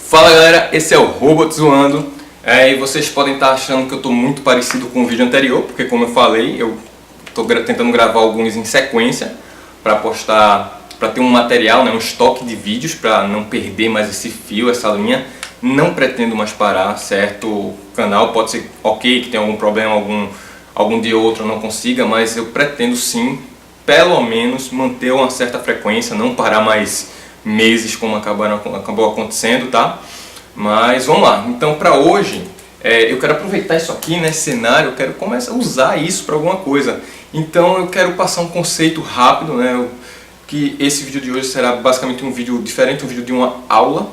Fala galera, esse é o Robot Zoando. E vocês podem estar achando que eu estou muito parecido com o vídeo anterior, porque como eu falei, eu estou tentando gravar alguns em sequência para postar, para ter um material, né, um estoque de vídeos, para não perder mais esse fio, essa linha. Não pretendo mais parar, certo? O canal pode ser ok, que tem algum problema, algum dia ou outro eu não consiga, mas eu pretendo sim, pelo menos, manter uma certa frequência, não parar mais meses como acabou acontecendo, tá? Mas vamos lá. Então, para hoje, eu quero aproveitar isso aqui, né, cenário, eu quero começar a usar isso para alguma coisa. Então, eu quero passar um conceito rápido, né? Que esse vídeo de hoje será basicamente um vídeo diferente, um vídeo de uma aula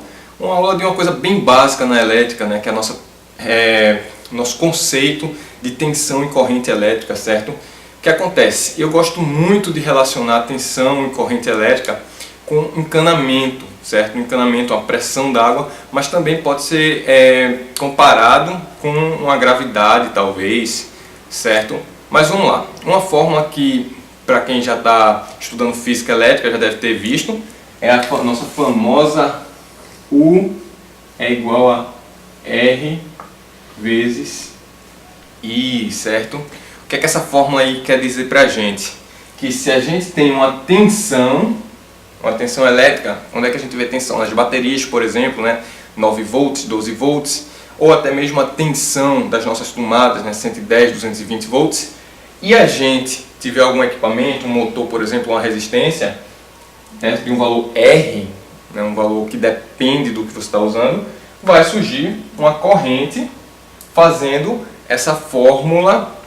de uma coisa bem básica na elétrica, né? Que é nosso conceito de tensão e corrente elétrica, certo? O que acontece? Eu gosto muito de relacionar tensão e corrente elétrica com encanamento, certo? Encanamento, a pressão d'água, mas também pode ser comparado com uma gravidade, talvez, certo? Mas vamos lá. Uma fórmula que, para quem já está estudando física elétrica, já deve ter visto, é a nossa famosa U é igual a R vezes I, certo? O que é que essa fórmula aí quer dizer para a gente? Que se a gente tem uma tensão elétrica, onde é que a gente vê tensão? Nas baterias, por exemplo, né? 9 volts, 12 volts, ou até mesmo a tensão das nossas tomadas, né? 110, 220 volts, e a gente tiver algum equipamento, um motor, por exemplo, uma resistência, né? De um valor R, né? Um valor que depende do que você está usando, vai surgir uma corrente fazendo essa fórmula,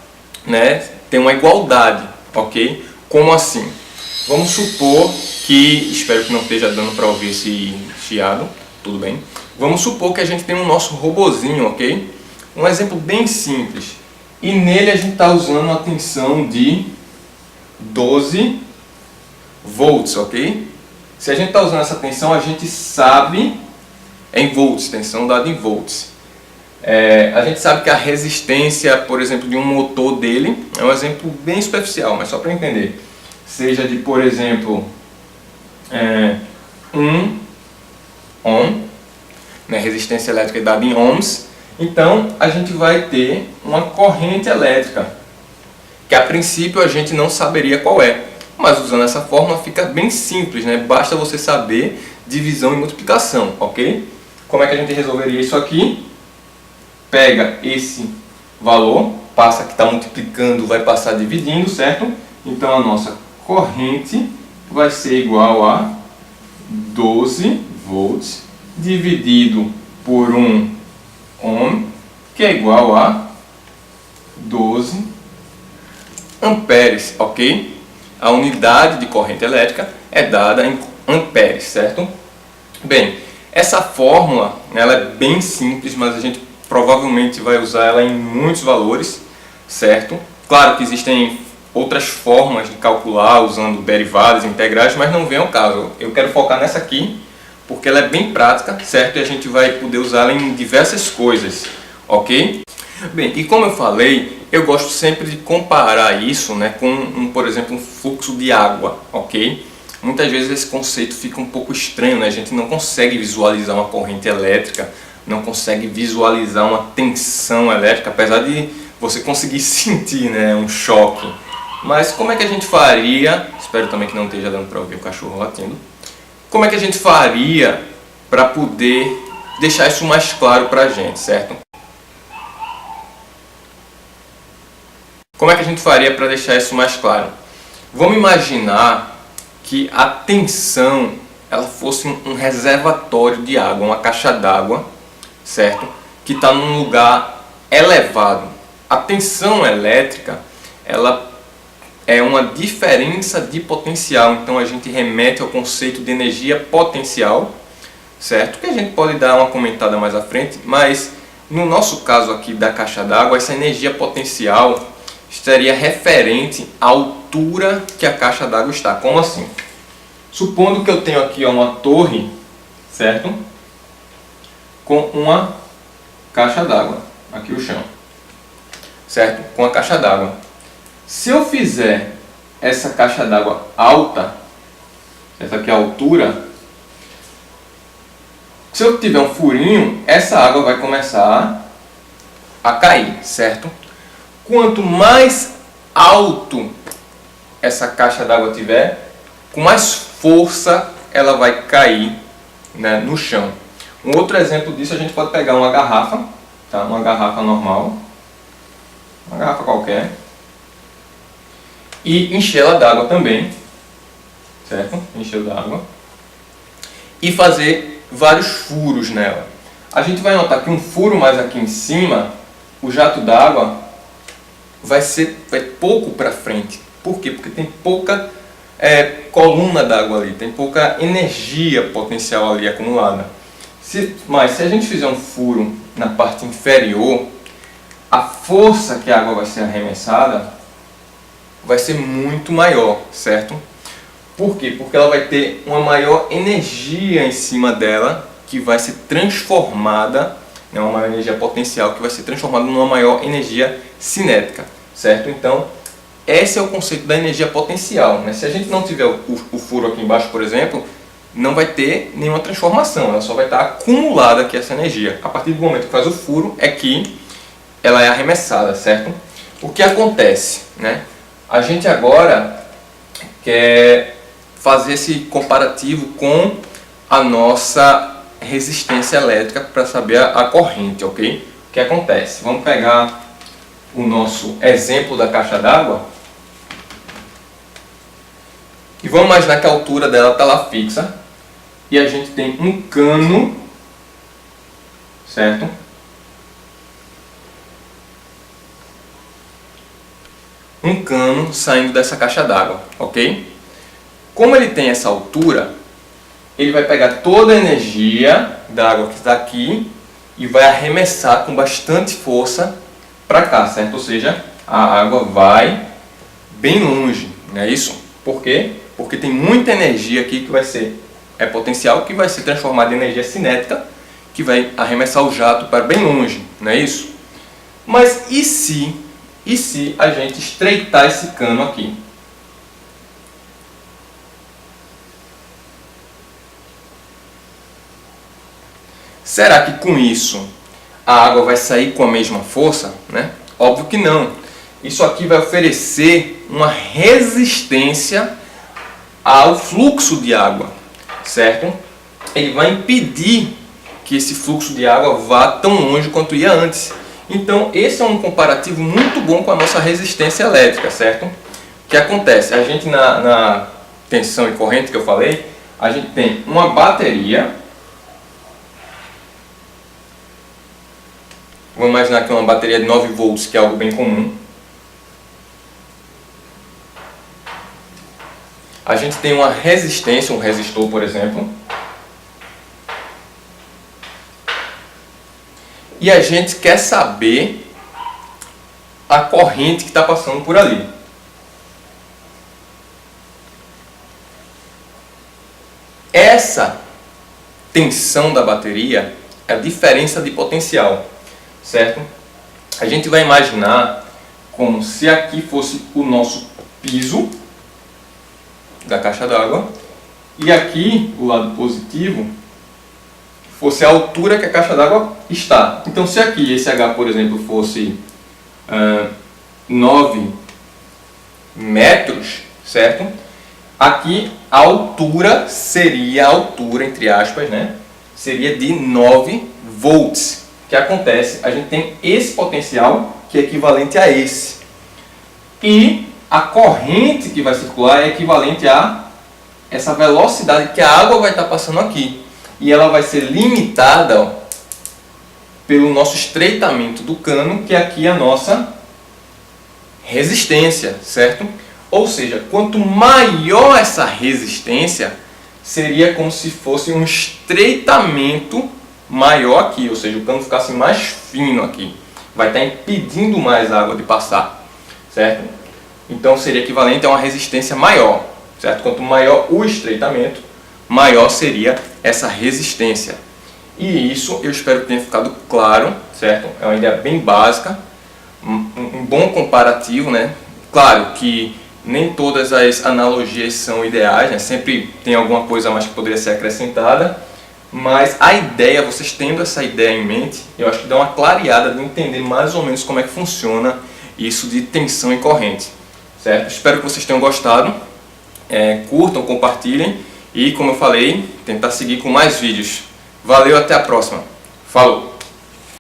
né? Ter uma igualdade, ok? Como assim? Vamos supor que, espero que não esteja dando para ouvir esse chiado, tudo bem. Vamos supor que a gente tem o nosso robozinho, ok? Um exemplo bem simples. E nele a gente está usando uma tensão de 12 volts, ok? Se a gente está usando essa tensão, a gente sabe, em volts, tensão dada em volts. A gente sabe que a resistência, por exemplo, de um motor dele, é um exemplo bem superficial, mas só para entender. Seja de, por exemplo, 1 ohm, né, resistência elétrica dada em ohms, então a gente vai ter uma corrente elétrica, que a princípio a gente não saberia qual é, mas usando essa fórmula fica bem simples, né? Basta você saber divisão e multiplicação, ok? Como é que a gente resolveria isso aqui? Pega esse valor, passa que está multiplicando, vai passar dividindo, certo? Então a nossa corrente vai ser igual a 12 volts dividido por 1 ohm, que é igual a 12 amperes, ok? A unidade de corrente elétrica é dada em amperes, certo? Bem, essa fórmula, ela é bem simples, mas a gente provavelmente vai usar ela em muitos valores, certo? Claro que existem outras formas de calcular usando derivadas, integrais, mas não vem ao caso. Eu quero focar nessa aqui, porque ela é bem prática, certo? E a gente vai poder usá-la em diversas coisas, ok? Bem, e como eu falei, eu gosto sempre de comparar isso, né, com, por exemplo, um fluxo de água, ok? Muitas vezes esse conceito fica um pouco estranho, né? A gente não consegue visualizar uma corrente elétrica, não consegue visualizar uma tensão elétrica, apesar de você conseguir sentir, né, um choque. Mas como é que a gente faria, espero também que não esteja dando para ouvir o cachorro latindo, como é que a gente faria para poder deixar isso mais claro para a gente, certo? Como é que a gente faria para deixar isso mais claro? Vamos imaginar que a tensão ela fosse um reservatório de água, uma caixa d'água, certo? Que está num lugar elevado. A tensão elétrica, ela é uma diferença de potencial, então a gente remete ao conceito de energia potencial, certo? Que a gente pode dar uma comentada mais à frente, mas no nosso caso aqui da caixa d'água, essa energia potencial estaria referente à altura que a caixa d'água está. Como assim? Supondo que eu tenho aqui uma torre, certo? Com uma caixa d'água, aqui o chão, certo? Com a caixa d'água. Se eu fizer essa caixa d'água alta, essa aqui é a altura, Se eu tiver um furinho, essa água vai começar a cair, certo? Quanto mais alto essa caixa d'água tiver, com mais força ela vai cair, né, no chão. Um outro exemplo disso, a gente pode pegar uma garrafa, tá? Uma garrafa normal, uma garrafa qualquer, e enchê-la d'água também, certo? Encher d'água e fazer vários furos nela. A gente vai notar que um furo mais aqui em cima, o jato d'água vai pouco para frente. Por quê? Porque tem pouca coluna d'água ali, tem pouca energia potencial ali acumulada. Mas se a gente fizer um furo na parte inferior, a força que a água vai ser arremessada vai ser muito maior, certo? Por quê? Porque ela vai ter uma maior energia em cima dela, que vai ser transformada, né, uma maior energia potencial, que vai ser transformada numa maior energia cinética, certo? Então, esse é o conceito da energia potencial, né? Se a gente não tiver o furo aqui embaixo, por exemplo, não vai ter nenhuma transformação, ela só vai estar acumulada aqui essa energia. A partir do momento que faz o furo, é que ela é arremessada, certo? O que acontece, né? A gente agora quer fazer esse comparativo com a nossa resistência elétrica para saber a corrente, ok? O que acontece? Vamos pegar o nosso exemplo da caixa d'água e vamos imaginar que a altura dela está lá fixa e a gente tem um cano, certo? Um cano saindo dessa caixa d'água, ok? Como ele tem essa altura, ele vai pegar toda a energia da água que está aqui e vai arremessar com bastante força para cá, certo? Ou seja, a água vai bem longe, não é isso? Por quê? Porque tem muita energia aqui que vai ser potencial, que vai ser transformada em energia cinética, que vai arremessar o jato para bem longe, não é isso? Mas e se a gente estreitar esse cano aqui? Será que com isso a água vai sair com a mesma força, né? Óbvio que não. Isso aqui vai oferecer uma resistência ao fluxo de água, certo? Ele vai impedir que esse fluxo de água vá tão longe quanto ia antes. Então, esse é um comparativo muito bom com a nossa resistência elétrica, certo? O que acontece? A gente, na tensão e corrente que eu falei, a gente tem uma bateria. Vamos imaginar que é uma bateria de 9 volts, que é algo bem comum. A gente tem uma resistência, um resistor, por exemplo. E a gente quer saber a corrente que está passando por ali. Essa tensão da bateria é a diferença de potencial, certo? A gente vai imaginar como se aqui fosse o nosso piso da caixa d'água e aqui, o lado positivo, fosse a altura que a caixa d'água está. Então, se aqui esse H, por exemplo, fosse 9 metros, certo? Aqui a altura seria, a altura, entre aspas, né? Seria de 9 volts. O que acontece? A gente tem esse potencial que é equivalente a esse. E a corrente que vai circular é equivalente a essa velocidade que a água vai estar passando aqui. E ela vai ser limitada, ó, pelo nosso estreitamento do cano, que é aqui a nossa resistência, certo? Ou seja, quanto maior essa resistência, seria como se fosse um estreitamento maior aqui, ou seja, o cano ficasse mais fino aqui. Vai estar impedindo mais a água de passar, certo? Então seria equivalente a uma resistência maior, certo? Quanto maior o estreitamento, maior seria essa resistência. E isso eu espero que tenha ficado claro, certo? É uma ideia bem básica, um bom comparativo, né? Claro que nem todas as analogias são ideais, né? Sempre tem alguma coisa a mais que poderia ser acrescentada, Mas a ideia, vocês tendo essa ideia em mente, eu acho que dá uma clareada de entender mais ou menos como é que funciona isso de tensão e corrente, certo? Espero que vocês tenham gostado, curtam, compartilhem e, como eu falei, tentar seguir com mais vídeos. Valeu, até a próxima. Falou!